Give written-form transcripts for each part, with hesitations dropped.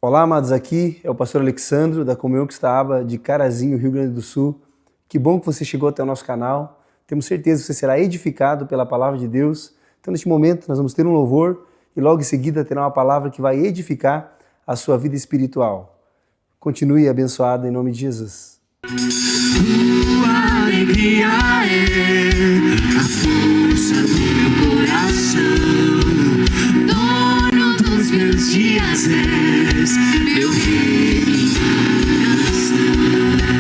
Olá, amados, aqui é o pastor Alexandro, da Comunhão Quixaba, de Carazinho, Rio Grande do Sul. Que bom que você chegou até o nosso canal. Temos certeza que você será edificado pela palavra de Deus. Então, neste momento, nós vamos ter um louvor e logo em seguida terá uma palavra que vai edificar a sua vida espiritual. Continue abençoado em nome de Jesus. Tua alegria é a força do meu coração, dono dos meus dias és, meu rei, minha nação.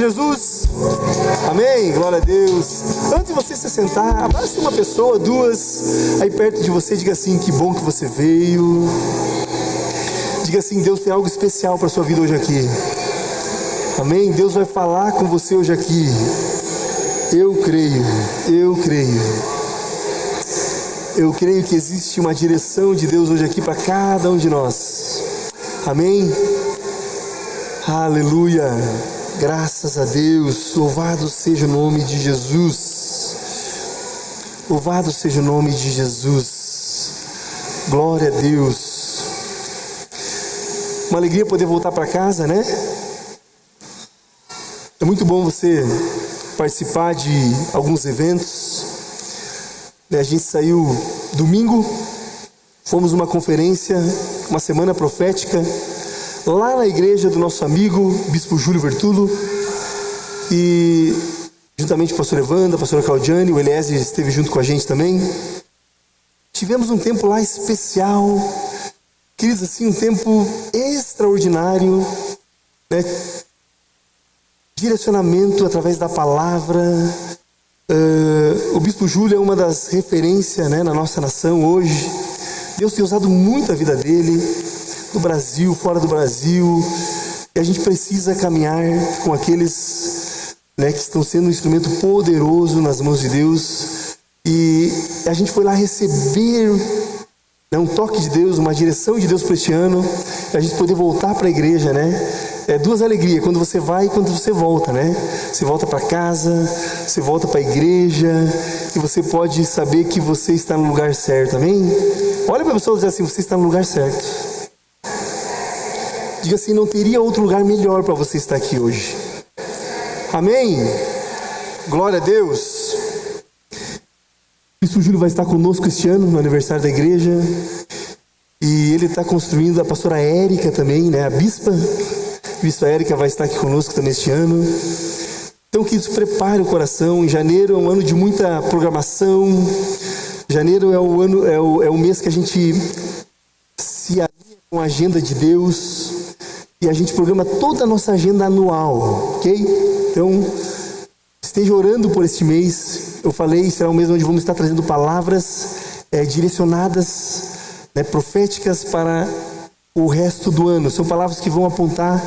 Jesus? Amém? Glória a Deus. Antes de você se sentar, abrace uma pessoa, duas, aí perto de você, diga assim: que bom que você veio. Diga assim: Deus tem algo especial para a sua vida hoje aqui. Amém? Deus vai falar com você hoje aqui. Eu creio, eu creio. Eu creio que existe uma direção de Deus hoje aqui para cada um de nós. Amém? Aleluia. Graças a Deus. Louvado seja o nome de Jesus. Louvado seja o nome de Jesus. Glória a Deus. Uma alegria poder voltar para casa, né? É muito bom você participar de alguns eventos. A gente saiu domingo, fomos numa conferência, uma semana profética, lá na igreja do nosso amigo, Bispo Júlio Vertulo, e juntamente com a pastora Evanda, a pastora Claudiane, o Eliezer esteve junto com a gente também. Tivemos um tempo lá especial, queridos, assim, um tempo extraordinário, né? Direcionamento através da palavra. O Bispo Júlio é uma das referências, né, na nossa nação hoje. Deus tem usado muito a vida dele, no Brasil, fora do Brasil, e a gente precisa caminhar com aqueles, né, que estão sendo um instrumento poderoso nas mãos de Deus. E a gente foi lá receber, né, um toque de Deus, uma direção de Deus para este ano, para a gente poder voltar para a igreja, né? Duas alegrias, quando você vai e quando você volta, né? Você volta para casa, você volta para a igreja, e você pode saber que você está no lugar certo, amém? Olha para a pessoa e diz assim: você está no lugar certo. Diga assim: não teria outro lugar melhor para você estar aqui hoje. Amém? Glória a Deus. O Bispo Júlio vai estar conosco este ano, no aniversário da igreja, e ele está construindo, a pastora Érica também, né? A bispa Érica vai estar aqui conosco também este ano. Então, que isso prepare o coração. Em janeiro é um ano de muita programação. Janeiro é o mês que a gente se alinha com a agenda de Deus, e a gente programa toda a nossa agenda anual, ok? Então, esteja orando por este mês. Eu falei, será um mês onde vamos estar trazendo palavras direcionadas, né, proféticas para o resto do ano. São palavras que vão apontar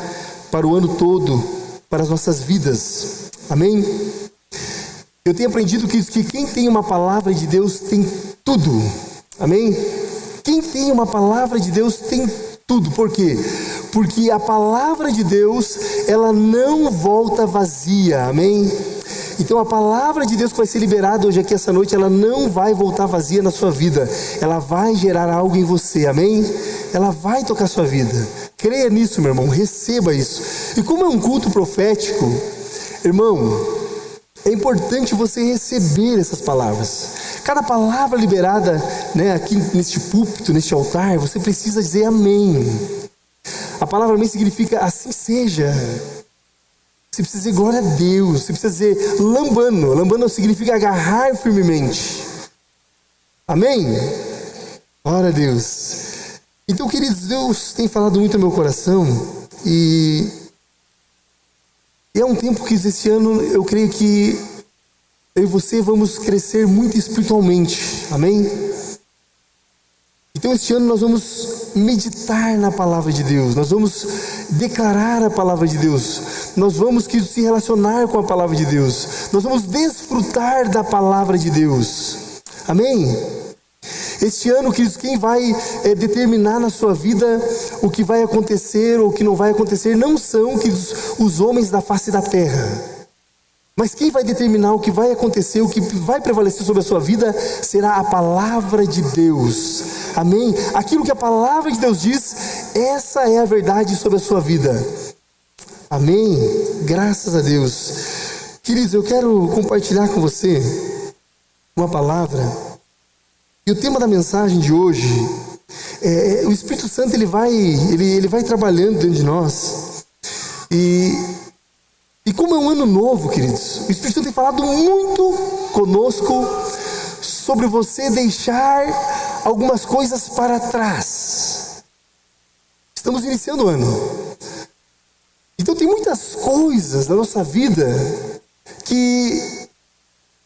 para o ano todo, para as nossas vidas. Amém? Eu tenho aprendido que quem tem uma palavra de Deus tem tudo. Amém? Quem tem uma palavra de Deus tem tudo. Por quê? Porque a palavra de Deus, ela não volta vazia. Amém? Então a palavra de Deus que vai ser liberada hoje aqui essa noite, ela não vai voltar vazia na sua vida. Ela vai gerar algo em você. Amém? Ela vai tocar a sua vida. Creia nisso, meu irmão. Receba isso. E como é um culto profético, irmão, é importante você receber essas palavras. Cada palavra liberada, né, aqui neste púlpito, neste altar, você precisa dizer amém. A palavra amém significa assim seja. Você precisa dizer glória a Deus. Você precisa dizer lambano. Lambano significa agarrar firmemente. Amém? Glória a Deus. Então, queridos, Deus tem falado muito no meu coração, e é um tempo que esse ano eu creio que eu e você vamos crescer muito espiritualmente. Amém? Então este ano nós vamos meditar na palavra de Deus, nós vamos declarar a palavra de Deus, nós vamos se relacionar com a palavra de Deus, nós vamos desfrutar da palavra de Deus. Amém? Este ano, queridos, quem vai determinar na sua vida o que vai acontecer ou o que não vai acontecer não são, queridos, os homens da face da terra. Mas quem vai determinar o que vai acontecer, o que vai prevalecer sobre a sua vida, será a palavra de Deus. Amém? Aquilo que a palavra de Deus diz, essa é a verdade sobre a sua vida. Amém? Graças a Deus. Queridos, eu quero compartilhar com você uma palavra. E o tema da mensagem de hoje o Espírito Santo ele vai trabalhando dentro de nós. E como é um ano novo, queridos, o Espírito Santo tem falado muito conosco sobre você deixar algumas coisas para trás. Estamos iniciando o ano. Então tem muitas coisas na nossa vida que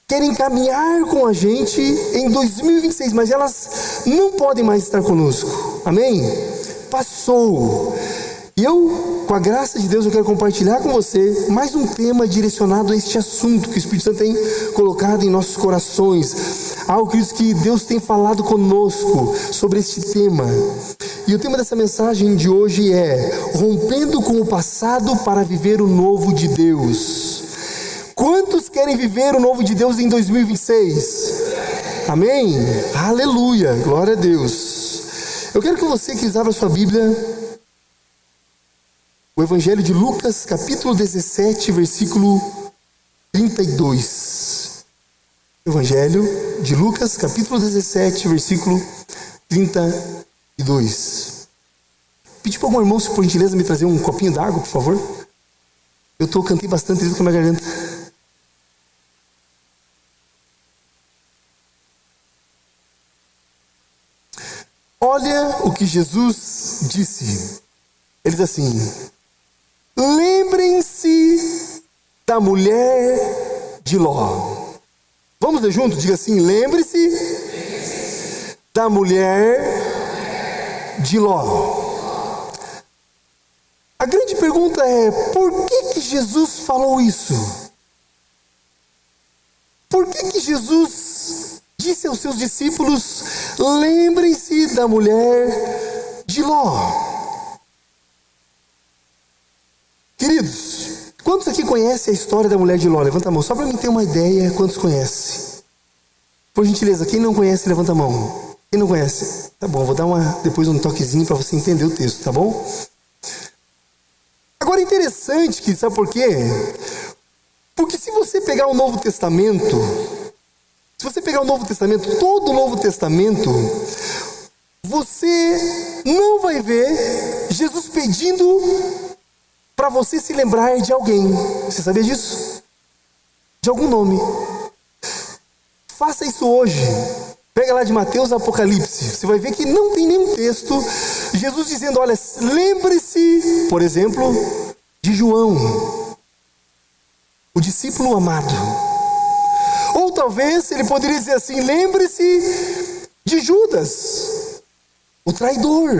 querem caminhar com a gente em 2026, mas elas não podem mais estar conosco. Amém? Passou. E eu, com a graça de Deus, eu quero compartilhar com você mais um tema direcionado a este assunto que o Espírito Santo tem colocado em nossos corações. Algo que Deus tem falado conosco sobre este tema. E o tema dessa mensagem de hoje é: rompendo com o passado para viver o novo de Deus. Quantos querem viver o novo de Deus em 2026? Amém? Aleluia, glória a Deus. Eu quero que você que abra sua Bíblia, o Evangelho de Lucas, capítulo 17, versículo 32. Evangelho de Lucas, capítulo 17, versículo 32. Pedi para algum irmão, se por gentileza, me trazer um copinho d'água, por favor. Cantei bastante isso com a minha garganta. Olha o que Jesus disse. Ele diz assim: lembrem-se da mulher de Ló. Vamos ler junto? Diga assim: lembre-se da mulher de Ló. A grande pergunta é: por que Jesus falou isso? Por que Jesus disse aos seus discípulos: lembrem-se da mulher de Ló? Queridos, quantos aqui conhecem a história da mulher de Ló? Levanta a mão, só para mim ter uma ideia, quantos conhecem? Por gentileza, quem não conhece, levanta a mão. Quem não conhece? Tá bom, vou dar depois um toquezinho para você entender o texto, tá bom? Agora é interessante que, sabe por quê? Porque se você pegar o Novo Testamento, todo o Novo Testamento, você não vai ver Jesus pedindo para você se lembrar de alguém. Você sabia disso? De algum nome. Faça isso hoje. Pega lá de Mateus Apocalipse. Você vai ver que não tem nenhum texto Jesus dizendo: olha, lembre-se, por exemplo, de João, o discípulo amado. Ou talvez ele poderia dizer assim: lembre-se de Judas, o traidor.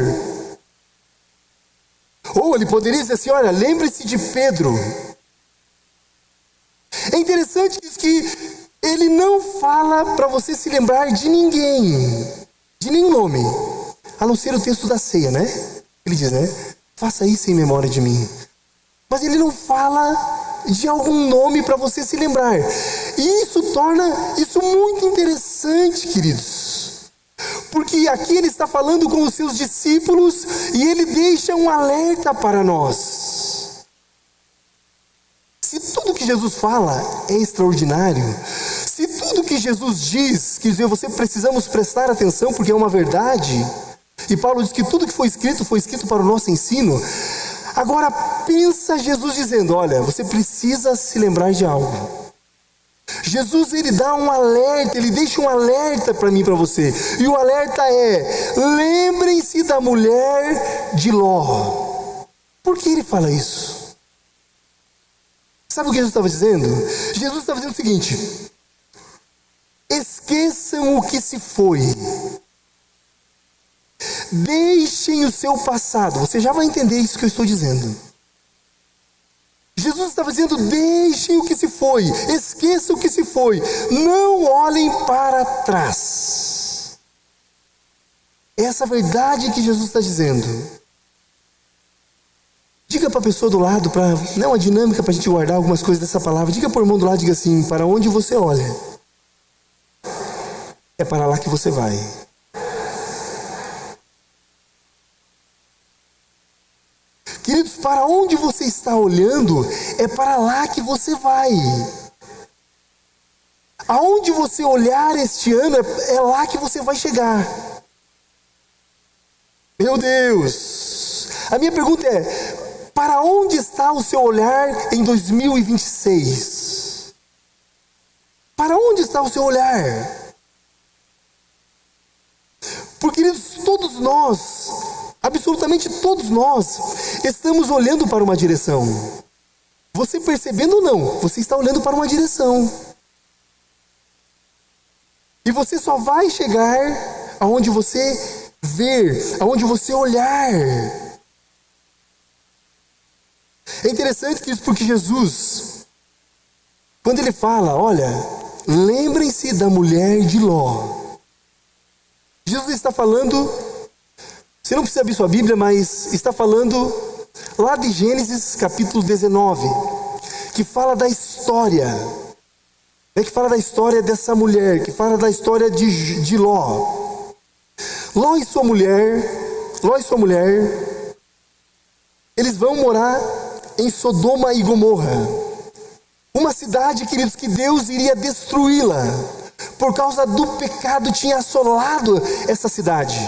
Ou ele poderia dizer assim: olha, lembre-se de Pedro. É interessante que ele não fala para você se lembrar de ninguém, de nenhum nome, a não ser o texto da ceia, né? Ele diz, né? Faça isso em memória de mim. Mas ele não fala de algum nome para você se lembrar. E isso torna isso muito interessante, queridos. Porque aqui ele está falando com os seus discípulos e ele deixa um alerta para nós. Se tudo que Jesus fala é extraordinário, se tudo que Jesus diz, quer dizer, você precisamos prestar atenção porque é uma verdade, e Paulo diz que tudo que foi escrito para o nosso ensino. Agora pensa Jesus dizendo: olha, você precisa se lembrar de algo. Jesus, ele dá um alerta, ele deixa um alerta para mim e para você. E o alerta é: lembrem-se da mulher de Ló. Por que ele fala isso? Sabe o que Jesus estava dizendo? Jesus estava dizendo o seguinte: esqueçam o que se foi. Deixem o seu passado. Você já vai entender isso que eu estou dizendo. Jesus estava dizendo: deixem o que se foi, esqueçam o que se foi, não olhem para trás. Essa verdade que Jesus está dizendo. Diga para a pessoa do lado, não é uma dinâmica para a gente guardar algumas coisas dessa palavra. Diga para o irmão do lado, diga assim: para onde você olha, é para lá que você vai. Queridos, para onde você está olhando, é para lá que você vai. Aonde você olhar este ano, é lá que você vai chegar. Meu Deus! A minha pergunta é: para onde está o seu olhar em 2026? Para onde está o seu olhar? Porque, queridos, todos nós, absolutamente todos nós, estamos olhando para uma direção. Você percebendo ou não, você está olhando para uma direção. E você só vai chegar aonde você ver, aonde você olhar. É interessante que isso porque Jesus, quando ele fala, olha, lembrem-se da mulher de Ló. Jesus está falando, você não precisa abrir sua Bíblia, mas está falando lá de Gênesis capítulo 19, que fala da história, que fala da história dessa mulher, que fala da história de Ló. Ló e sua mulher, eles vão morar em Sodoma e Gomorra. Uma cidade, queridos, que Deus iria destruí-la. Por causa do pecado tinha assolado essa cidade.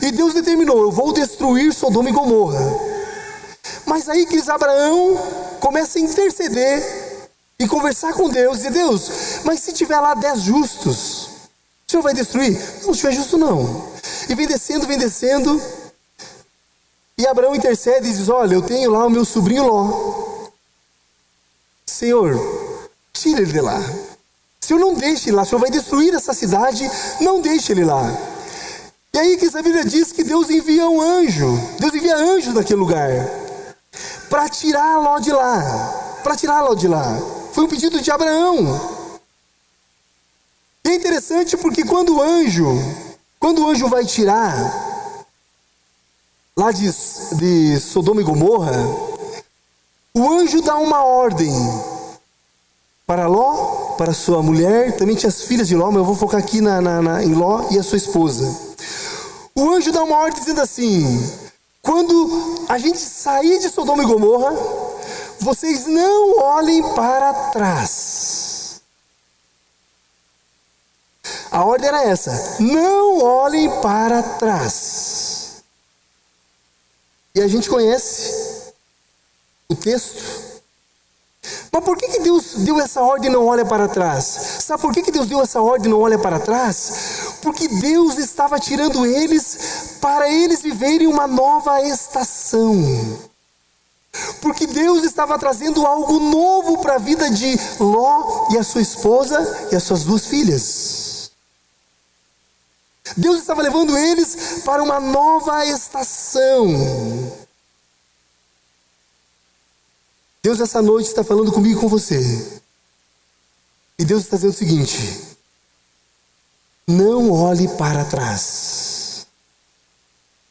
E Deus determinou, eu vou destruir Sodoma e Gomorra. Mas aí, queridos, Abraão começa a interceder e conversar com Deus. E Deus, mas se tiver lá 10 justos, o Senhor vai destruir? Não, se tiver justo não. E vem descendo. E Abraão intercede e diz, olha, eu tenho lá o meu sobrinho Ló. Senhor, tira ele de lá. Senhor, não deixe ele lá. O Senhor vai destruir essa cidade, não deixe ele lá. E aí que a Bíblia diz que Deus envia um anjo. Deus envia anjos daquele lugar para tirar Ló de lá. Foi um pedido de Abraão. E é interessante porque quando o anjo vai tirar lá de Sodoma e Gomorra, o anjo dá uma ordem para Ló, para sua mulher, também tinha as filhas de Ló, mas eu vou focar aqui em Ló e a sua esposa. O anjo dá uma ordem dizendo assim, quando a gente sair de Sodoma e Gomorra, vocês não olhem para trás. A ordem era essa, não olhem para trás. E a gente conhece o texto. Mas por que Deus deu essa ordem e não olha para trás? Sabe por que Deus deu essa ordem e não olha para trás? Porque Deus estava tirando eles para eles viverem uma nova estação. Porque Deus estava trazendo algo novo para a vida de Ló e a sua esposa e as suas 2 filhas. Deus estava levando eles para uma nova estação. Deus essa noite está falando comigo e com você. E Deus está dizendo o seguinte, não olhe para trás.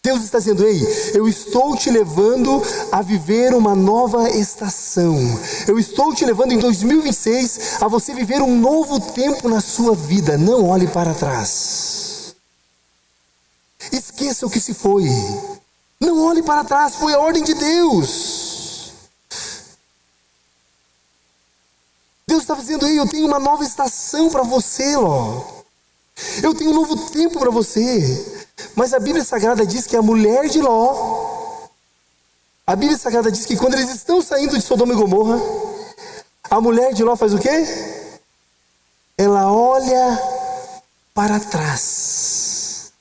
Deus está dizendo, ei, eu estou te levando a viver uma nova estação. Eu estou te levando em 2026 a você viver um novo tempo na sua vida. Não olhe para trás. Esqueça o que se foi. Não olhe para trás, foi a ordem de Deus. Deus está dizendo, ei, eu tenho uma nova estação para você, Ló. Eu tenho um novo tempo para você. Mas a Bíblia Sagrada diz que a mulher de Ló, a Bíblia Sagrada diz que quando eles estão saindo de Sodoma e Gomorra, a mulher de Ló faz o quê? Ela olha para trás.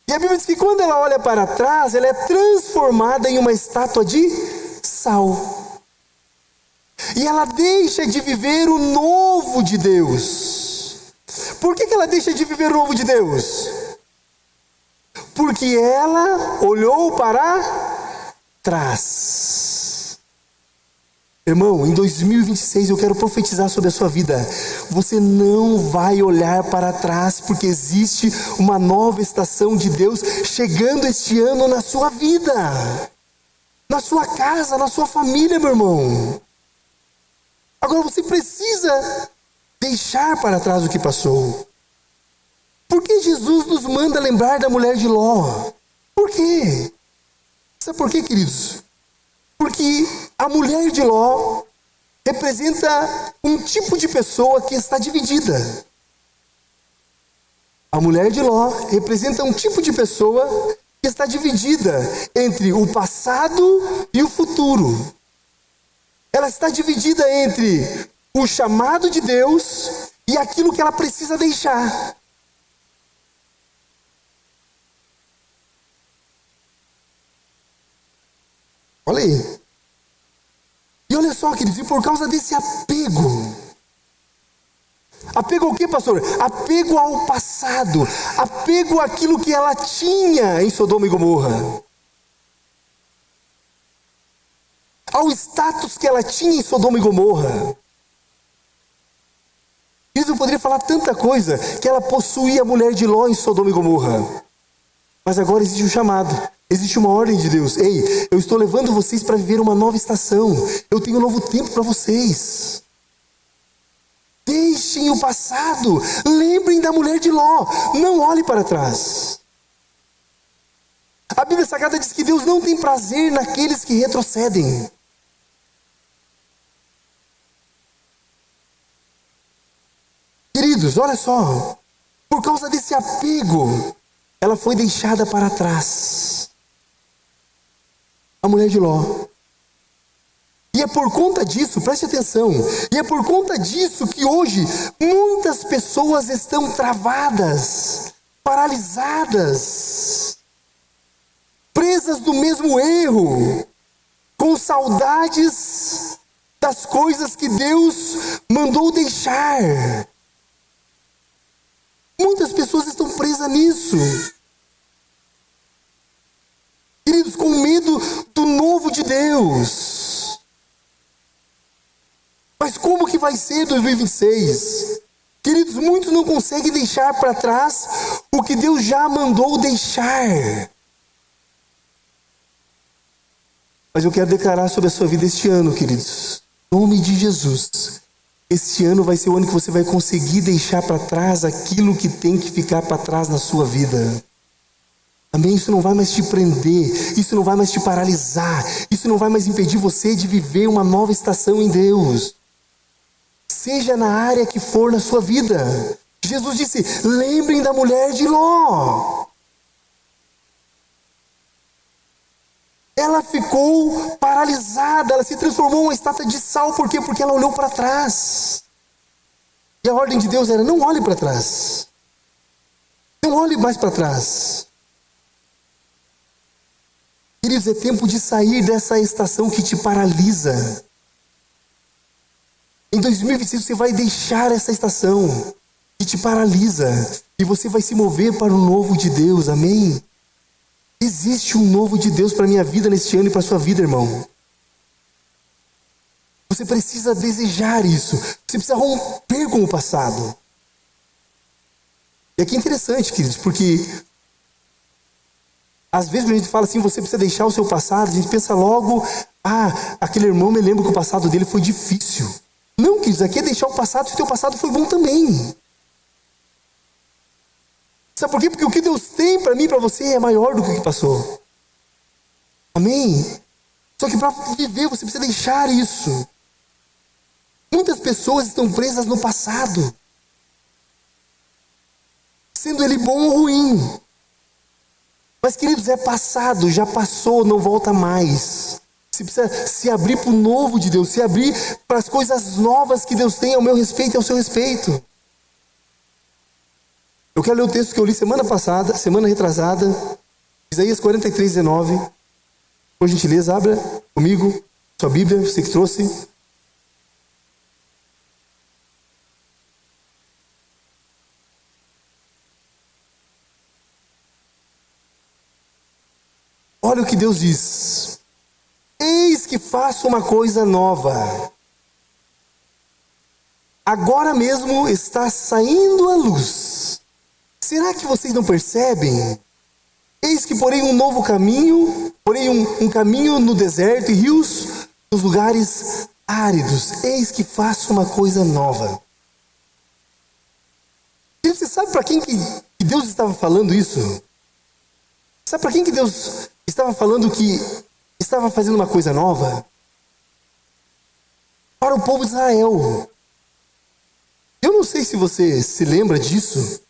E a Bíblia diz que quando ela olha para trás, ela é transformada em uma estátua de sal. E ela deixa de viver o novo de Deus. Por que ela deixa de viver o novo de Deus? Porque ela olhou para trás. Irmão, em 2026 eu quero profetizar sobre a sua vida. Você não vai olhar para trás, porque existe uma nova estação de Deus chegando este ano na sua vida, na sua casa, na sua família, meu irmão. Agora você precisa deixar para trás o que passou. Por que Jesus nos manda lembrar da mulher de Ló? Por quê? Sabe por quê, queridos? Porque a mulher de Ló representa um tipo de pessoa que está dividida. A mulher de Ló representa um tipo de pessoa que está dividida entre o passado e o futuro. Ela está dividida entre o chamado de Deus e aquilo que ela precisa deixar. Olha aí. E olha só, queridos, e por causa desse apego. Apego ao que, pastor? Apego ao passado. Apego àquilo que ela tinha em Sodoma e Gomorra. Ao status que ela tinha em Sodoma e Gomorra. Eu poderia falar tanta coisa, que ela possuía a mulher de Ló em Sodoma e Gomorra. Mas agora existe um chamado, existe uma ordem de Deus. Ei, eu estou levando vocês para viver uma nova estação. Eu tenho um novo tempo para vocês. Deixem o passado, lembrem da mulher de Ló, não olhe para trás. A Bíblia Sagrada diz que Deus não tem prazer naqueles que retrocedem. Queridos, olha só, por causa desse apego, ela foi deixada para trás. A mulher de Ló. E é por conta disso, preste atenção, e é por conta disso que hoje muitas pessoas estão travadas, paralisadas, presas no mesmo erro, com saudades das coisas que Deus mandou deixar. Muitas pessoas estão presas nisso. Queridos, com medo do novo de Deus. Mas como que vai ser 2026? Queridos, muitos não conseguem deixar para trás o que Deus já mandou deixar. Mas eu quero declarar sobre a sua vida este ano, queridos. Em nome de Jesus. Este ano vai ser o ano que você vai conseguir deixar para trás aquilo que tem que ficar para trás na sua vida. Amém? Isso não vai mais te prender, isso não vai mais te paralisar, isso não vai mais impedir você de viver uma nova estação em Deus. Seja na área que for na sua vida. Jesus disse, lembrem da mulher de Ló. Ela ficou paralisada, ela se transformou em uma estátua de sal. Por quê? Porque ela olhou para trás. E a ordem de Deus era, não olhe para trás. Não olhe mais para trás. Queridos, é tempo de sair dessa estação que te paralisa. Em 2026 você vai deixar essa estação que te paralisa. E você vai se mover para o novo de Deus, amém? Existe um novo de Deus para a minha vida neste ano e para a sua vida, irmão. Você precisa desejar isso. Você precisa romper com o passado. E aqui é interessante, queridos, porque às vezes quando a gente fala assim, você precisa deixar o seu passado, a gente pensa logo, aquele irmão me lembra que o passado dele foi difícil. Não, queridos, aqui é deixar o passado se o teu passado foi bom também. Sabe por quê? Porque o que Deus tem para mim e para você é maior do que o que passou. Amém? Só que para viver você precisa deixar isso. Muitas pessoas estão presas no passado. Sendo ele bom ou ruim. Mas queridos, é passado, já passou, não volta mais. Você precisa se abrir para o novo de Deus. Se abrir para as coisas novas que Deus tem ao meu respeito e ao seu respeito. Eu quero ler o texto que eu li semana retrasada, Isaías 43, 19. Por gentileza, abra comigo sua Bíblia, você que trouxe. Olha o que Deus diz. Eis que faço uma coisa nova. Agora mesmo está saindo a luz. Será que vocês não percebem? Eis que porém um novo caminho, porém um caminho no deserto e rios nos lugares áridos. Eis que faço uma coisa nova. E você sabe para quem que Deus estava falando isso? Sabe para quem que Deus estava falando que estava fazendo uma coisa nova? Para o povo de Israel. Eu não sei se você se lembra disso.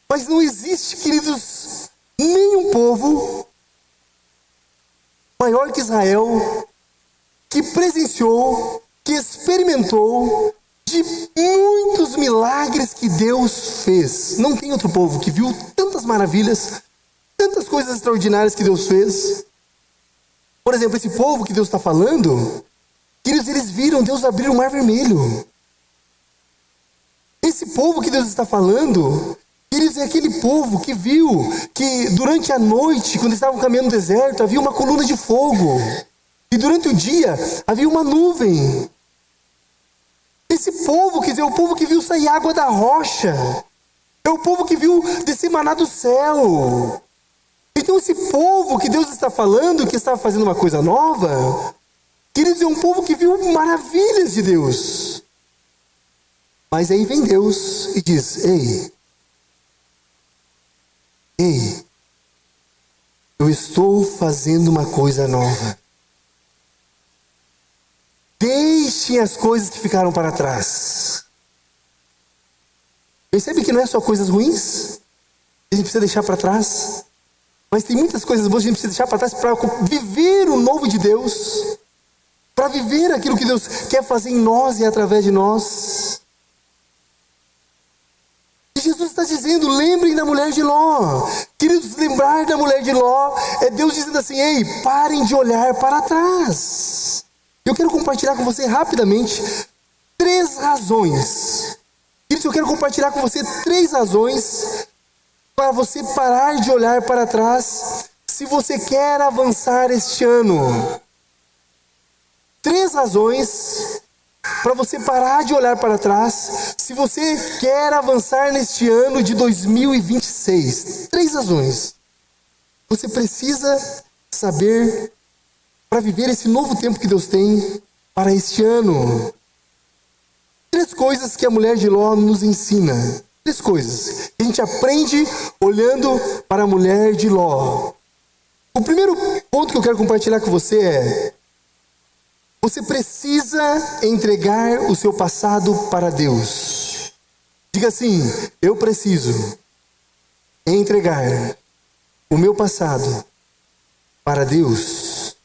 Mas não existe, queridos, nenhum povo maior que Israel que presenciou, que experimentou de muitos milagres que Deus fez. Não tem outro povo que viu tantas maravilhas, tantas coisas extraordinárias que Deus fez. Por exemplo, esse povo que Deus está falando, queridos, eles viram Deus abrir o mar vermelho. Esse povo que Deus está falando, queridos, é aquele povo que viu que durante a noite, quando estavam caminhando no deserto, havia uma coluna de fogo. E durante o dia, havia uma nuvem. Esse povo, quer dizer, é o povo que viu sair água da rocha. É o povo que viu descer maná do céu. Então esse povo que Deus está falando, que estava fazendo uma coisa nova, queridos, é um povo que viu maravilhas de Deus. Mas aí vem Deus e diz: ei, eu estou fazendo uma coisa nova. Deixem as coisas que ficaram para trás. Percebe que não é só coisas ruins que a gente precisa deixar para trás, mas tem muitas coisas boas que a gente precisa deixar para trás para viver o novo de Deus, para viver aquilo que Deus quer fazer em nós e através de nós. E Jesus está dizendo: lembrem da mulher de Ló. Queridos, lembrar da mulher de Ló é Deus dizendo assim: ei, parem de olhar para trás. Eu quero compartilhar com você rapidamente 3 razões. Queridos, eu quero compartilhar com você 3 razões para você parar de olhar para trás se você quer avançar este ano. 3 razões para você parar de olhar para trás se você quer avançar neste ano de 2026. 3 razões. Você precisa saber para viver esse novo tempo que Deus tem para este ano. 3 coisas que a mulher de Ló nos ensina. 3 coisas que a gente aprende olhando para a mulher de Ló. O primeiro ponto que eu quero compartilhar com você é: você precisa entregar o seu passado para Deus. Diga assim: eu preciso entregar o meu passado para Deus.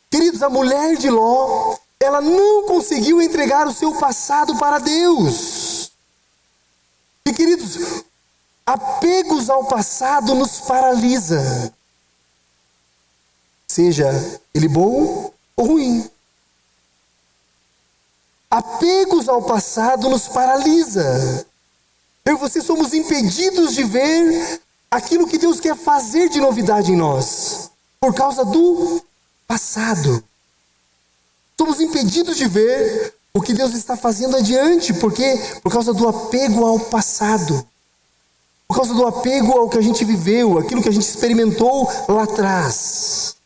Queridos, a mulher de Ló, ela não conseguiu entregar o seu passado para Deus. E queridos, apegos ao passado nos paralisa. Seja ele bom ou ruim. Apegos ao passado nos paralisa. Eu e você somos impedidos de ver aquilo que Deus quer fazer de novidade em nós, por causa do passado. Somos impedidos de ver o que Deus está fazendo adiante, porque por causa do apego ao passado, por causa do apego ao que a gente viveu, aquilo que a gente experimentou lá atrás.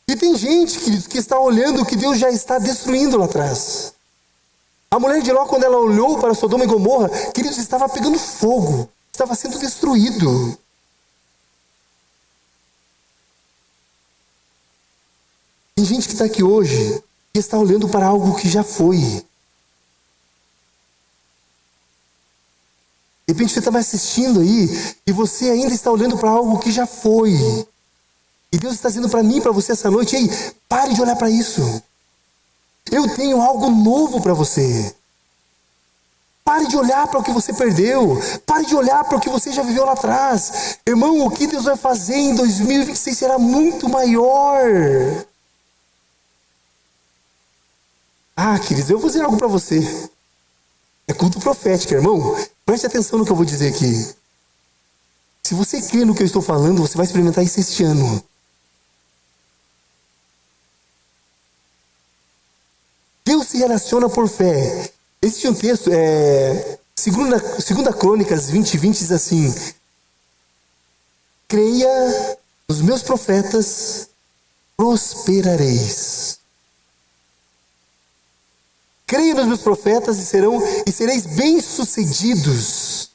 E tem gente, queridos, que está olhando o que Deus já está destruindo lá atrás. A mulher de Ló, quando ela olhou para Sodoma e Gomorra, queridos, estava pegando fogo, estava sendo destruído. Tem gente que está aqui hoje e está olhando para algo que já foi. De repente você estava assistindo aí e você ainda está olhando para algo que já foi. E Deus está dizendo para mim e para você essa noite: ei, pare de olhar para isso. Eu tenho algo novo para você. Pare de olhar para o que você perdeu. Pare de olhar para o que você já viveu lá atrás. Irmão, o que Deus vai fazer em 2026 será muito maior. Ah, queridos, eu vou dizer algo para você. É culto profético, irmão. Preste atenção no que eu vou dizer aqui. Se você crê no que eu estou falando, você vai experimentar isso este ano. Deus se relaciona por fé. Existe um texto, 2 Crônicas 20:20 diz assim: creia nos meus profetas, prosperareis. Creia nos meus profetas e sereis bem-sucedidos.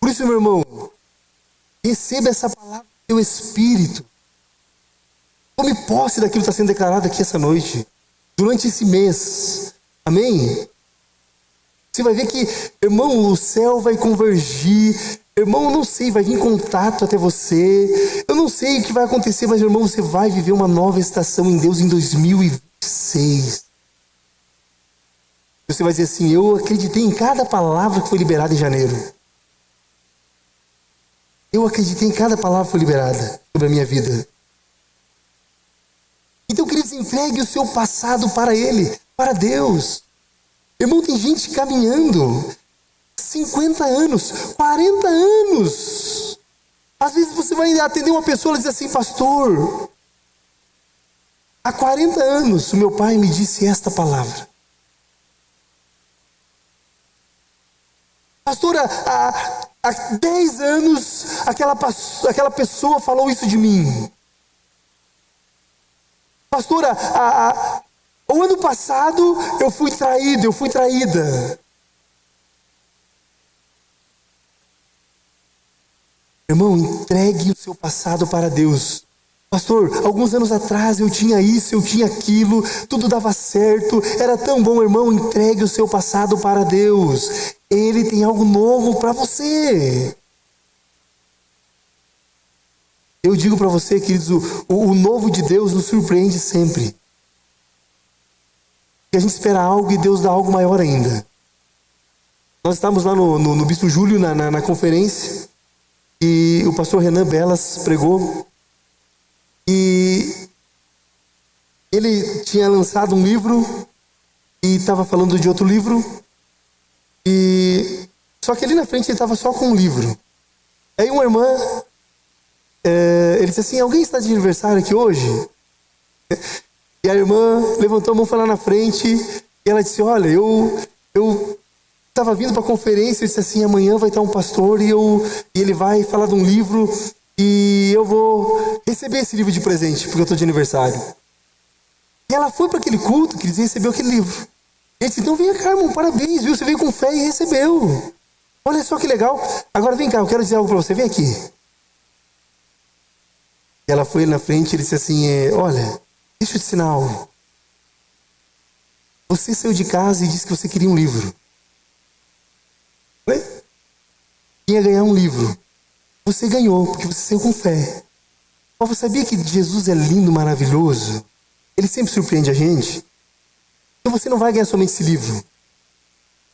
Por isso, meu irmão, receba essa palavra do teu espírito. Tome posse daquilo que está sendo declarado aqui essa noite, durante esse mês. Amém? Você vai ver que, irmão, o céu vai convergir. Irmão, eu não sei, vai vir contato até você. Eu não sei o que vai acontecer, mas, irmão, você vai viver uma nova estação em Deus em 2026. Você vai dizer assim: eu acreditei em cada palavra que foi liberada em janeiro. Eu acreditei em cada palavra que foi liberada sobre a minha vida. Então, queridos, entregue o seu passado para Ele, para Deus. Irmão, tem gente caminhando 50 anos, 40 anos. Às vezes você vai atender uma pessoa e diz assim: pastor, há 40 anos o meu pai me disse esta palavra. Pastor, há 10 anos aquela pessoa falou isso de mim. Pastor, o ano passado eu fui traído, eu fui traída. Irmão, entregue o seu passado para Deus. Pastor, alguns anos atrás eu tinha isso, eu tinha aquilo, tudo dava certo, era tão bom. Irmão, entregue o seu passado para Deus. Ele tem algo novo para você. Eu digo para você, queridos, o novo de Deus nos surpreende sempre. A gente espera algo e Deus dá algo maior ainda. Nós estávamos lá no Bispo Júlio, na conferência, e o pastor Renan Belas pregou, e ele tinha lançado um livro, e estava falando de outro livro, só que ali na frente ele estava só com um livro. Aí uma irmã, ele disse assim: alguém está de aniversário aqui hoje? E a irmã levantou a mão, foi lá na frente, e ela disse: olha, eu estava vindo para a conferência, eu disse assim: amanhã vai estar um pastor e ele vai falar de um livro e eu vou receber esse livro de presente, porque eu estou de aniversário. E ela foi para aquele culto, que recebeu aquele livro. Ele disse: então vem cá, irmão, parabéns, viu? Você veio com fé e recebeu. Olha só que legal. Agora vem cá, eu quero dizer algo para você, vem aqui. E ela foi na frente e ele disse assim: olha, deixa eu te ensinar algo. Você saiu de casa e disse que você queria um livro. Ia ganhar um livro. Você ganhou, porque você saiu com fé. Mas você sabia que Jesus é lindo, maravilhoso? Ele sempre surpreende a gente. Então você não vai ganhar somente esse livro.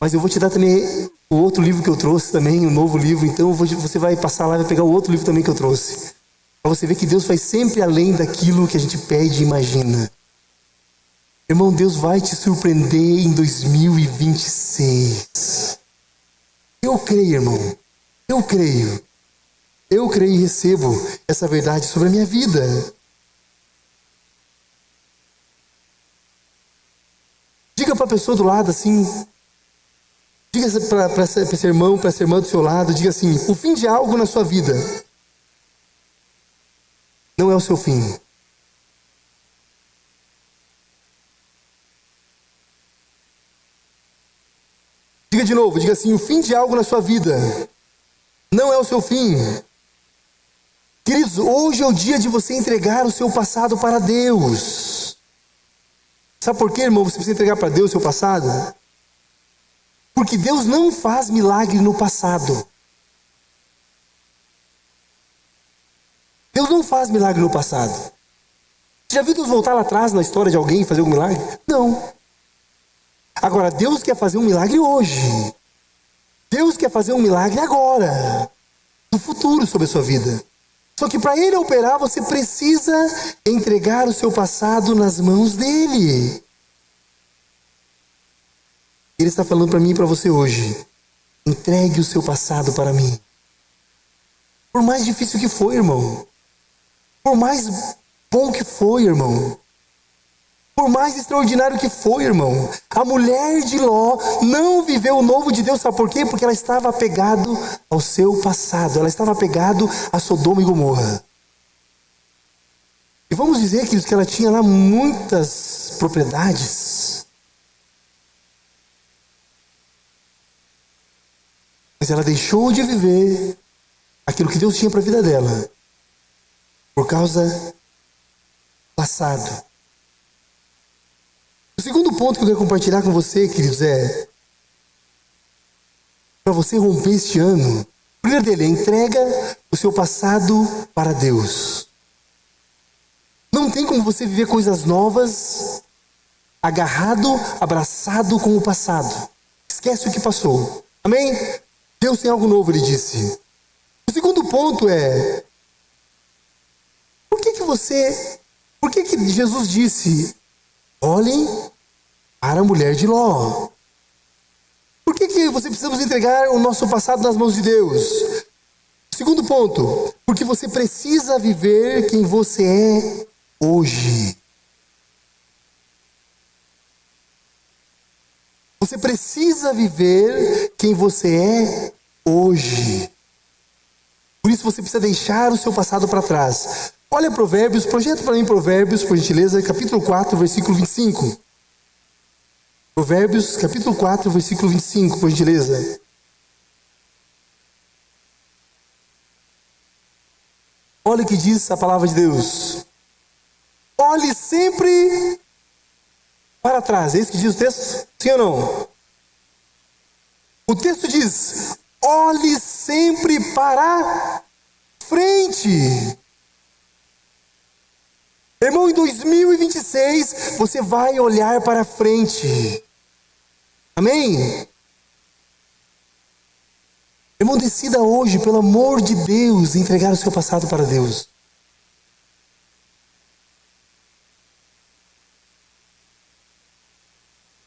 Mas eu vou te dar também o outro livro que eu trouxe também, um novo livro. Então você vai passar lá e vai pegar o outro livro também que eu trouxe. Para você ver que Deus faz sempre além daquilo que a gente pede e imagina. Irmão, Deus vai te surpreender em 2026. Eu creio, irmão. Eu creio. Eu creio e recebo essa verdade sobre a minha vida. Diga para a pessoa do lado assim. Diga para esse irmão, para essa irmã do seu lado. Diga assim: o fim de algo na sua vida não é o seu fim. Diga de novo, diga assim: o fim de algo na sua vida não é o seu fim. Queridos, hoje é o dia de você entregar o seu passado para Deus. Sabe por quê, irmão? Você precisa entregar para Deus o seu passado? Porque Deus não faz milagre no passado. Deus não faz milagre no passado. Você já viu Deus voltar lá atrás na história de alguém e fazer algum milagre? Não. Agora, Deus quer fazer um milagre hoje. Deus quer fazer um milagre agora, no futuro, sobre a sua vida. Só que para Ele operar, você precisa entregar o seu passado nas mãos dEle. Ele está falando para mim e para você hoje: entregue o seu passado para mim. Por mais difícil que foi, irmão. Por mais bom que foi, irmão. Por mais extraordinário que foi, irmão. A mulher de Ló não viveu o novo de Deus. Sabe por quê? Porque ela estava apegada ao seu passado. Ela estava apegada a Sodoma e Gomorra. E vamos dizer, queridos, que ela tinha lá muitas propriedades. Mas ela deixou de viver aquilo que Deus tinha para a vida dela por causa do passado. O segundo ponto que eu quero compartilhar com você, queridos, é para você romper este ano. O primeiro dele é: entrega o seu passado para Deus. Não tem como você viver coisas novas agarrado, abraçado com o passado. Esquece o que passou. Amém? Deus tem algo novo, Ele disse. O segundo ponto é, por que Jesus disse, olhem para a mulher de Ló? Por que você precisamos entregar o nosso passado nas mãos de Deus? Segundo ponto, porque você precisa viver quem você é hoje. Você precisa viver quem você é hoje. Por isso você precisa deixar o seu passado para trás. Olha Provérbios, projeta para mim Provérbios, por gentileza, capítulo 4, versículo 25. Provérbios, capítulo 4, versículo 25, por gentileza. Olha o que diz a palavra de Deus. Olhe sempre para trás. É isso que diz o texto? Sim ou não? O texto diz, olhe sempre para frente. Irmão, em 2026, você vai olhar para frente. Amém? Irmão, decida hoje, pelo amor de Deus, entregar o seu passado para Deus.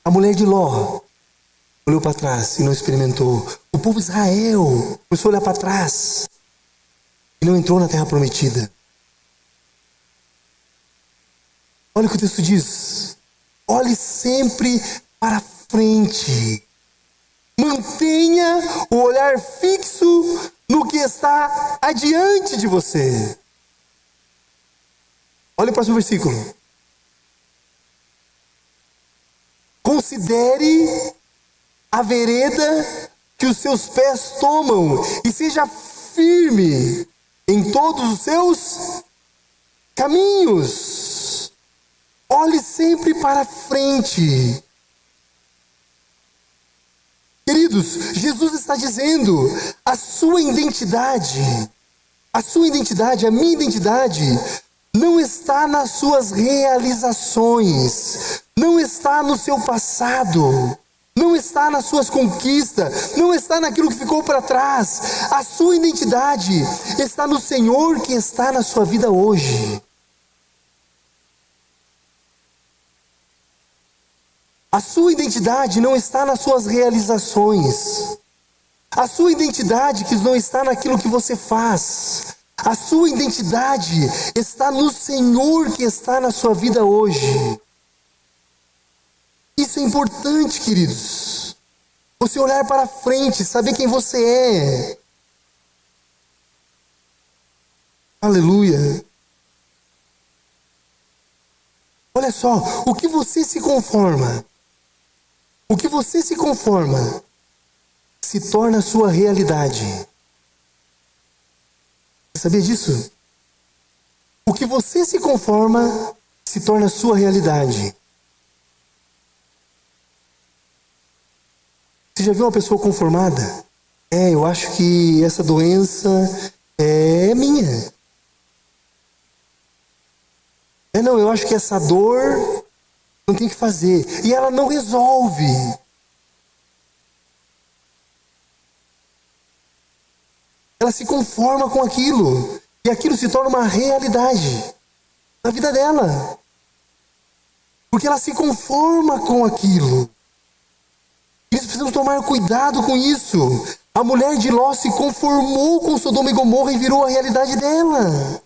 A mulher de Ló olhou para trás e não experimentou. O povo de Israel começou a olhar para trás e não entrou na terra prometida. Olha o que o texto diz. Olhe sempre para frente. Mantenha o olhar fixo no que está adiante de você. Olha o próximo versículo. Considere a vereda que os seus pés tomam e seja firme em todos os seus caminhos. Olhe sempre para frente. Queridos, Jesus está dizendo, a minha identidade, não está nas suas realizações, não está no seu passado, não está nas suas conquistas, não está naquilo que ficou para trás. A sua identidade está no Senhor que está na sua vida hoje. A sua identidade não está nas suas realizações. A sua identidade que não está naquilo que você faz. A sua identidade está no Senhor que está na sua vida hoje. Isso é importante, queridos. Você olhar para frente, saber quem você é. Aleluia. Olha só, o que você se conforma se torna a sua realidade. Você sabia disso? O que você se conforma se torna a sua realidade. Você já viu uma pessoa conformada? Eu acho que essa doença é minha. Não, eu acho que essa dor não tem que fazer. E ela não resolve. Ela se conforma com aquilo. E aquilo se torna uma realidade na vida dela. Porque ela se conforma com aquilo. E nós precisamos tomar cuidado com isso. A mulher de Ló se conformou com Sodoma e Gomorra e virou a realidade dela.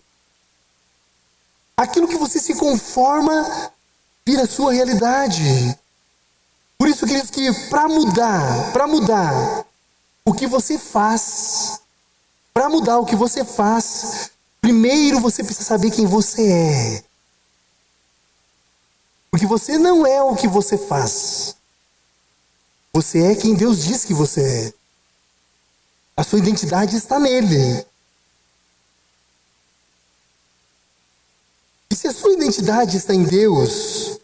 Aquilo que você se conforma vira a sua realidade. Por isso, queridos, que para mudar o que você faz, primeiro você precisa saber quem você é. Porque você não é o que você faz. Você é quem Deus diz que você é. A sua identidade está nele. E se a sua identidade está em Deus,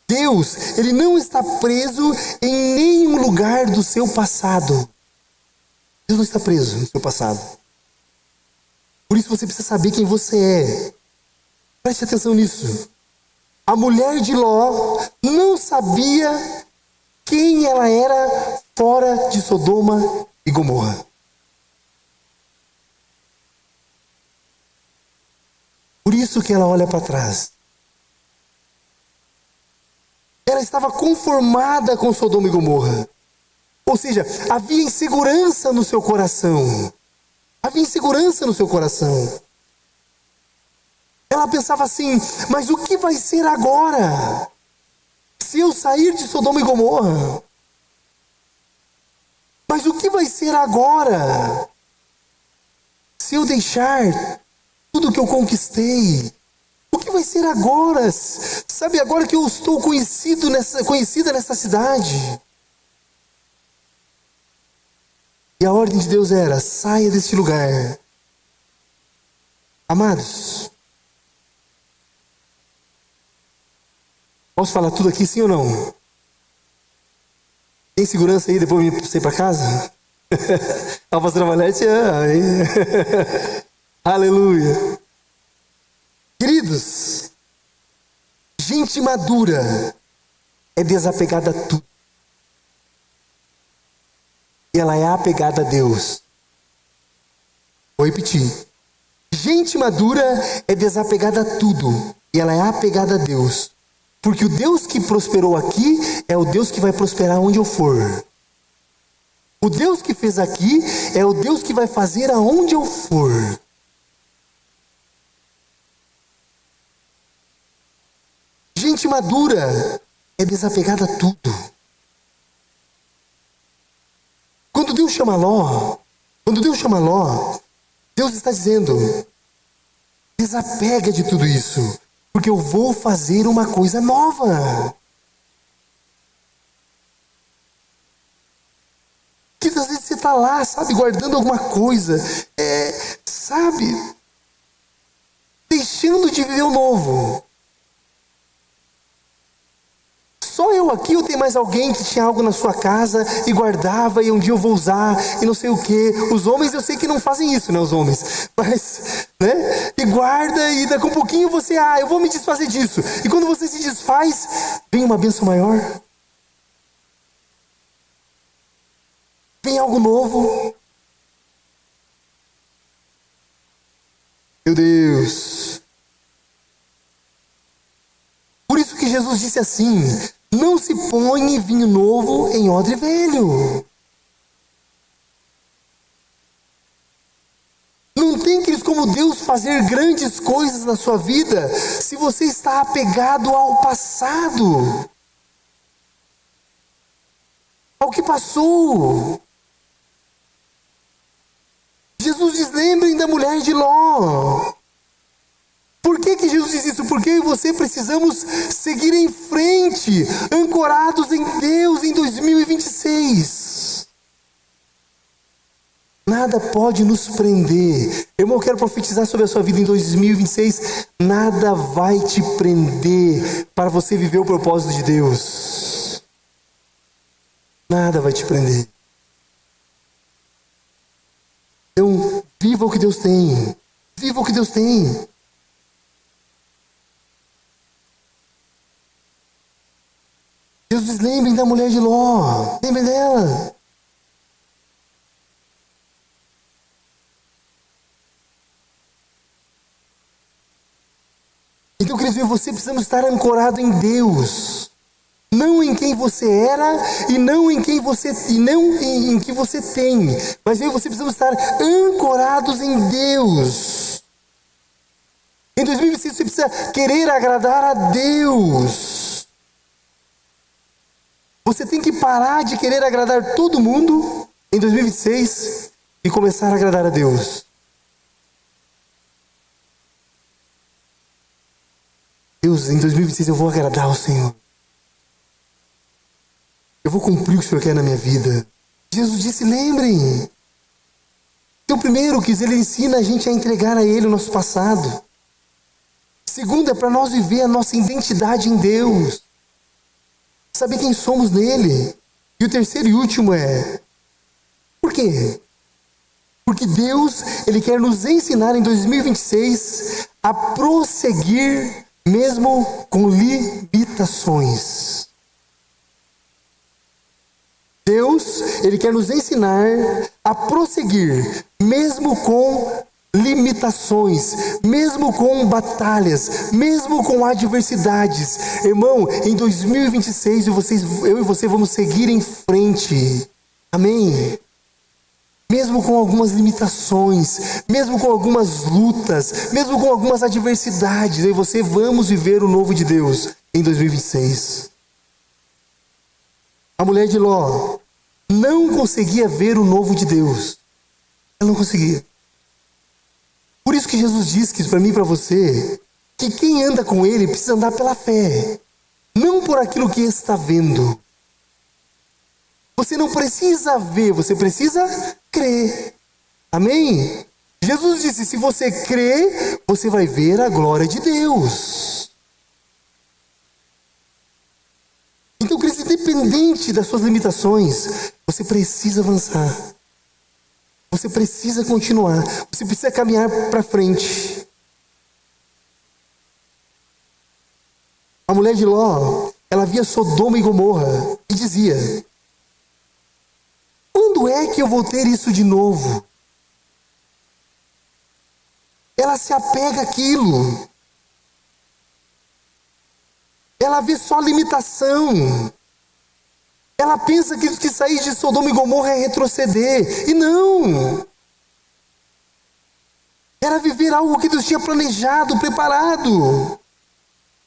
Deus, Ele não está preso em nenhum lugar do seu passado. Deus não está preso no seu passado. Por isso você precisa saber quem você é. Preste atenção nisso. A mulher de Ló não sabia quem ela era fora de Sodoma e Gomorra. Por isso que ela olha para trás. Ela estava conformada com Sodoma e Gomorra. Ou seja, havia insegurança no seu coração. Havia insegurança no seu coração. Ela pensava assim, mas o que vai ser agora? Se eu sair de Sodoma e Gomorra? Mas o que vai ser agora? Se eu deixar tudo que eu conquistei? O que vai ser agora? Sabe, agora que eu estou conhecida nessa cidade? E a ordem de Deus era, saia deste lugar. Amados, posso falar tudo aqui, sim ou não? Tem segurança aí depois de você ir para casa? A pastora Valete ama, hein? Aleluia. Queridos, gente madura é desapegada a tudo. E ela é apegada a Deus. Vou repetir. Gente madura é desapegada a tudo. E ela é apegada a Deus. Porque o Deus que prosperou aqui é o Deus que vai prosperar onde eu for. O Deus que fez aqui é o Deus que vai fazer aonde eu for. Gente madura é desapegada a tudo. Quando Deus chama Ló, Deus está dizendo, desapega de tudo isso, porque eu vou fazer uma coisa nova. Que às vezes você está lá, sabe, guardando alguma coisa, sabe, deixando de viver o novo. Só eu aqui ou tem mais alguém que tinha algo na sua casa e guardava e um dia eu vou usar e não sei o que. Os homens eu sei que não fazem isso, né, os homens. Mas, né, e guarda e daqui a um pouquinho você, eu vou me desfazer disso. E quando você se desfaz, vem uma bênção maior. Vem algo novo. Meu Deus. Por isso que Jesus disse assim, não se põe vinho novo em odre velho. Não tem, queridos, como Deus fazer grandes coisas na sua vida se você está apegado ao passado, ao que passou. Jesus diz, lembrem da mulher de Ló. Por que Jesus diz isso? Porque eu e você precisamos seguir em frente, ancorados em Deus em 2026. Nada pode nos prender. Irmão, eu quero profetizar sobre a sua vida em 2026. Nada vai te prender para você viver o propósito de Deus. Nada vai te prender. Então, viva o que Deus tem. Viva o que Deus tem. Jesus diz, lembrem da mulher de Ló. Lembrem dela. Então, queridos, você precisa estar ancorado em Deus. Não em quem você era e não em que você tem. Mas eu e você precisamos estar ancorados em Deus. Em 2026 você precisa querer agradar a Deus. Você tem que parar de querer agradar todo mundo em 2026 e começar a agradar a Deus. Deus, em 2026 eu vou agradar ao Senhor. Eu vou cumprir o que o Senhor quer na minha vida. Jesus disse, lembrem. Então, primeiro, que Ele ensina a gente a entregar a Ele o nosso passado. Segundo, é para nós viver a nossa identidade em Deus. Saber quem somos nele. E o terceiro e último é, por quê? Porque Deus, Ele quer nos ensinar em 2026 a prosseguir mesmo com limitações. Deus, Ele quer nos ensinar a prosseguir, mesmo com limitações, mesmo com batalhas, mesmo com adversidades. Irmão, em 2026 eu e você vamos seguir em frente. Amém? Mesmo com algumas limitações, mesmo com algumas lutas, mesmo com algumas adversidades, eu e você vamos viver o novo de Deus em 2026. A mulher de Ló não conseguia ver o novo de Deus. Ela não conseguia. Por isso que Jesus diz que para mim e para você, que quem anda com Ele precisa andar pela fé, não por aquilo que está vendo. Você não precisa ver, você precisa crer. Amém? Jesus disse, se você crer, você vai ver a glória de Deus. Então, Cristo, independente das suas limitações, você precisa avançar. Você precisa continuar. Você precisa caminhar para frente. A mulher de Ló, ela via Sodoma e Gomorra e dizia, quando é que eu vou ter isso de novo? Ela se apega àquilo. Ela vê só limitação. Ela pensa que sair de Sodoma e Gomorra é retroceder. E não. Era viver algo que Deus tinha planejado, preparado.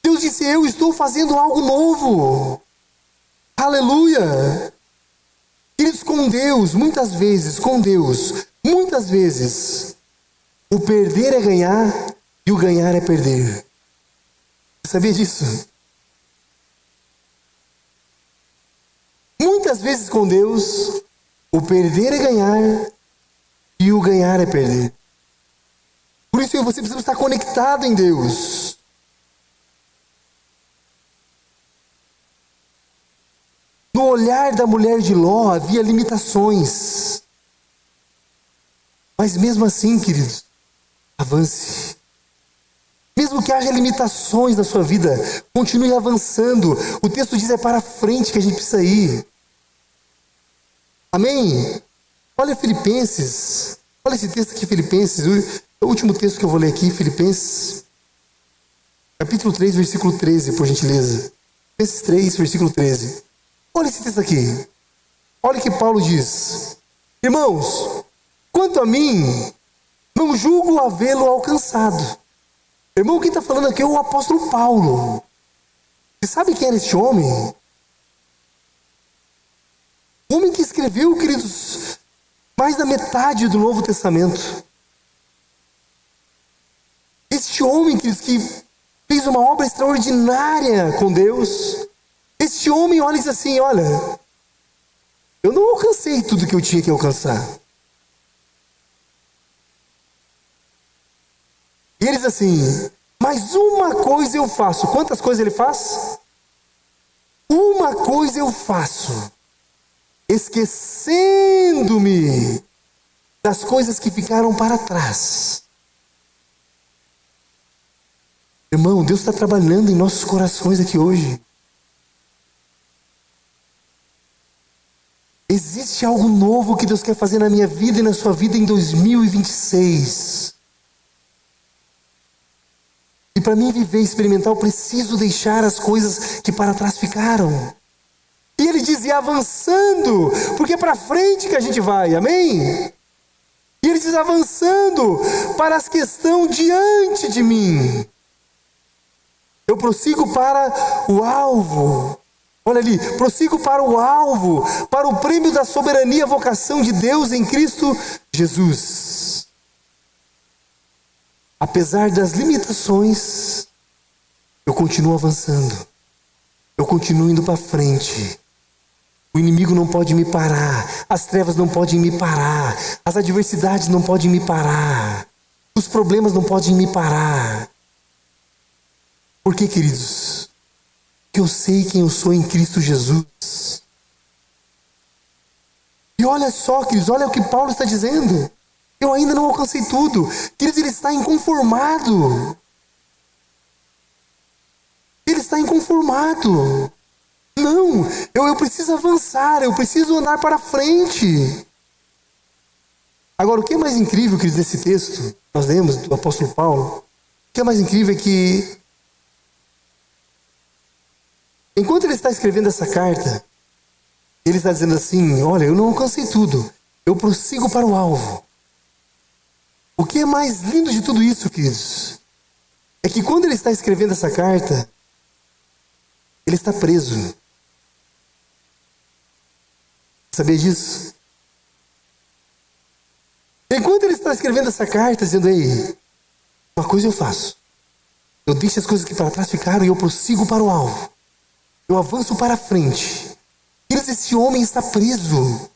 Deus disse, eu estou fazendo algo novo. Aleluia. Queridos, com Deus, muitas vezes, o perder é ganhar e o ganhar é perder. Você sabia disso? Muitas vezes com Deus, o perder é ganhar e o ganhar é perder. Por isso você precisa estar conectado em Deus. No olhar da mulher de Ló havia limitações. Mas mesmo assim, queridos, avance. Mesmo que haja limitações na sua vida, continue avançando. O texto diz, é para frente que a gente precisa ir. Amém? Olha Filipenses. Olha esse texto aqui, Filipenses. O último texto que eu vou ler aqui, Filipenses. Capítulo 3, versículo 13, por gentileza. Filipenses 3, versículo 13. Olha esse texto aqui. Olha o que Paulo diz. Irmãos, quanto a mim, não julgo havê-lo alcançado. Irmão, quem está falando aqui é o apóstolo Paulo. Você sabe quem era este homem? O homem que escreveu, queridos, mais da metade do Novo Testamento. Este homem, queridos, que fez uma obra extraordinária com Deus. Este homem olha e diz assim, olha, eu não alcancei tudo que eu tinha que alcançar. E ele diz assim, mas uma coisa eu faço. Quantas coisas ele faz? Uma coisa eu faço, esquecendo-me das coisas que ficaram para trás. Irmão, Deus está trabalhando em nossos corações aqui hoje. Existe algo novo que Deus quer fazer na minha vida e na sua vida em 2026. E para mim viver e experimentar, eu preciso deixar as coisas que para trás ficaram. E ele dizia avançando, porque é para frente que a gente vai, amém? E ele diz avançando para as questões diante de mim. Eu prossigo para o alvo. Olha ali, prossigo para o alvo, para o prêmio da soberania e vocação de Deus em Cristo Jesus. Apesar das limitações, eu continuo avançando. Eu continuo indo para frente. O inimigo não pode me parar. As trevas não podem me parar. As adversidades não podem me parar. Os problemas não podem me parar. Por quê, queridos? Porque eu sei quem eu sou em Cristo Jesus. E olha só, queridos, olha o que Paulo está dizendo. Eu ainda não alcancei tudo. Queridos, ele está inconformado. Ele está inconformado. Não, eu preciso avançar, eu preciso andar para frente. Agora, o que é mais incrível, queridos, nesse texto, nós lemos do apóstolo Paulo, o que é mais incrível é que, enquanto ele está escrevendo essa carta, ele está dizendo assim: olha, eu não alcancei tudo, eu prossigo para o alvo. O que é mais lindo de tudo isso, queridos, é que quando ele está escrevendo essa carta, ele está preso. Sabia disso? Enquanto ele está escrevendo essa carta, dizendo: ei, uma coisa eu faço, eu deixo as coisas que para trás ficaram e eu prossigo para o alvo, eu avanço para a frente. Queridos, esse homem está preso.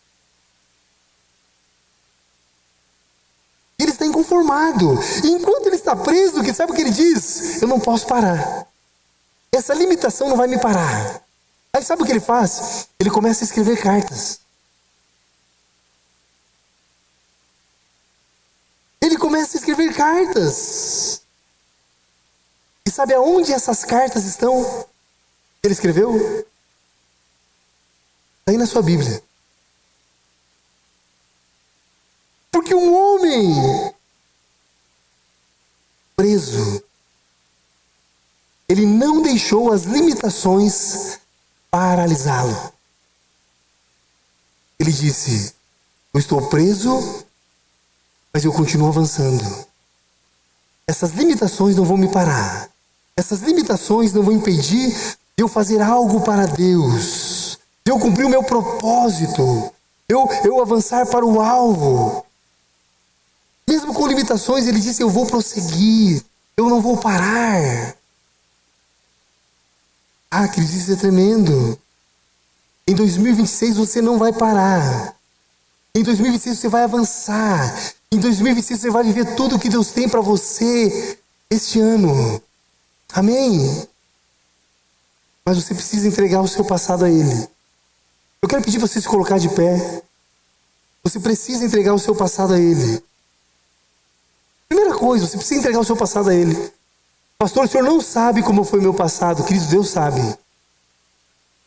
Ele está inconformado. E enquanto ele está preso, que sabe o que ele diz? Eu não posso parar. Essa limitação não vai me parar. Aí sabe o que ele faz? Ele começa a escrever cartas. Ele começa a escrever cartas. E sabe aonde essas cartas estão? Ele escreveu? Está aí na sua Bíblia. Porque um homem preso, ele não deixou as limitações paralisá-lo. Ele disse: eu estou preso, mas eu continuo avançando. Essas limitações não vão me parar. Essas limitações não vão impedir de eu fazer algo para Deus, de eu cumprir o meu propósito, eu avançar para o alvo. Mesmo com limitações, ele disse: eu vou prosseguir, eu não vou parar. Ah, queridos, isso é tremendo. Em 2026 você não vai parar. Em 2026 você vai avançar. Em 2026 você vai viver tudo o que Deus tem para você este ano. Amém? Mas você precisa entregar o seu passado a Ele. Eu quero pedir para você se colocar de pé. Você precisa entregar o seu passado a Ele. Primeira coisa, você precisa entregar o seu passado a Ele. Pastor, o senhor não sabe como foi meu passado. Querido, Deus sabe.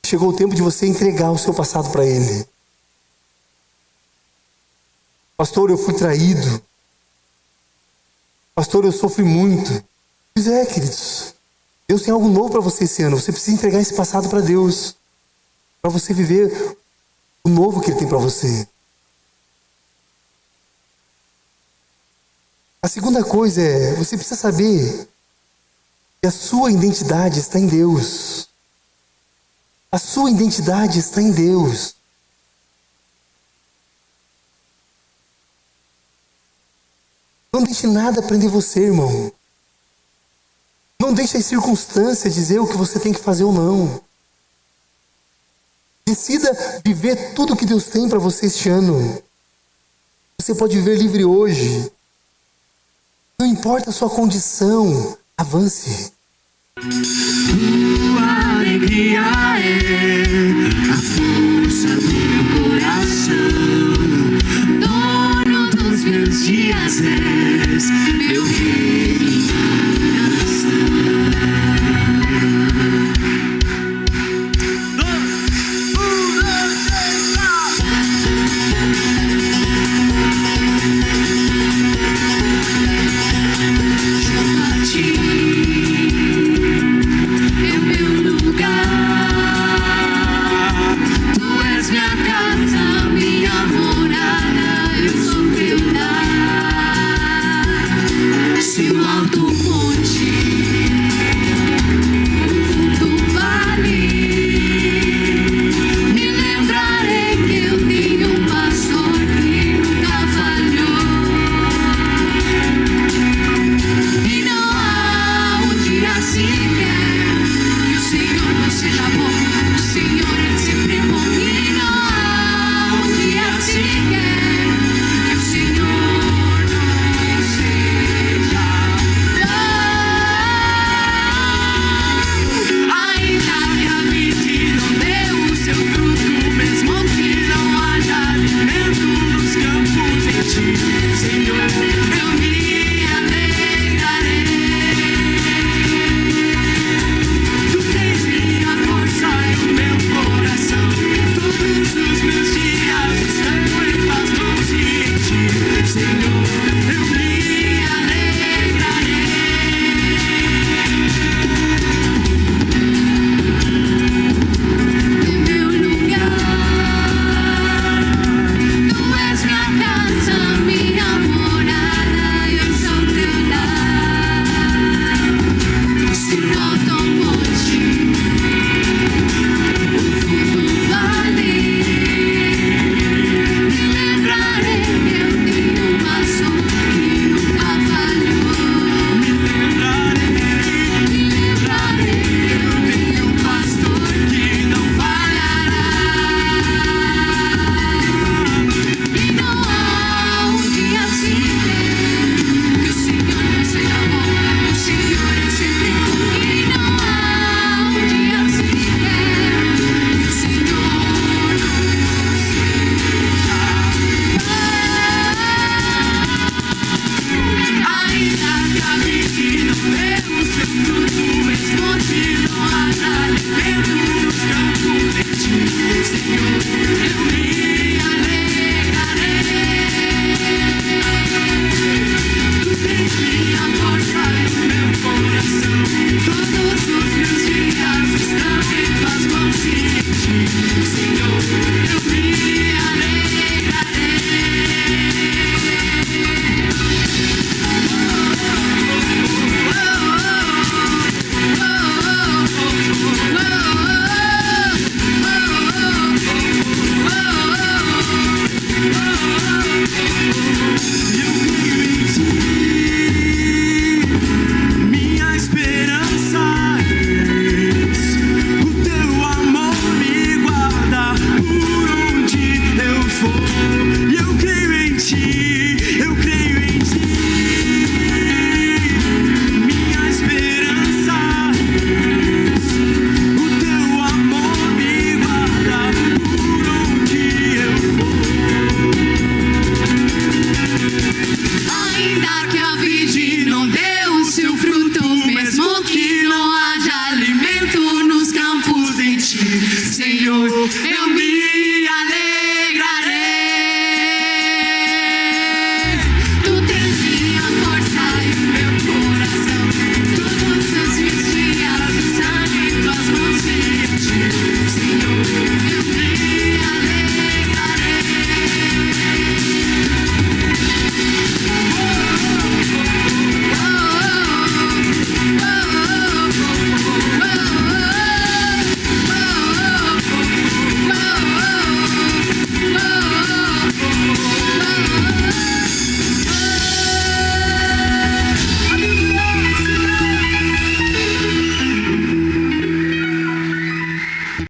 Chegou o tempo de você entregar o seu passado para Ele. Pastor, eu fui traído. Pastor, eu sofri muito. Pois é, queridos. Deus tem algo novo para você esse ano. Você precisa entregar esse passado para Deus, para você viver o novo que Ele tem para você. A segunda coisa é, você precisa saber que a sua identidade está em Deus. A sua identidade está em Deus. Não deixe nada prender você, irmão. Não deixe as circunstâncias dizer o que você tem que fazer ou não. Decida viver tudo que Deus tem para você este ano. Você pode viver livre hoje. Não importa a sua condição, avance. Tua alegria é a força do meu coração. Dono dos meus dias é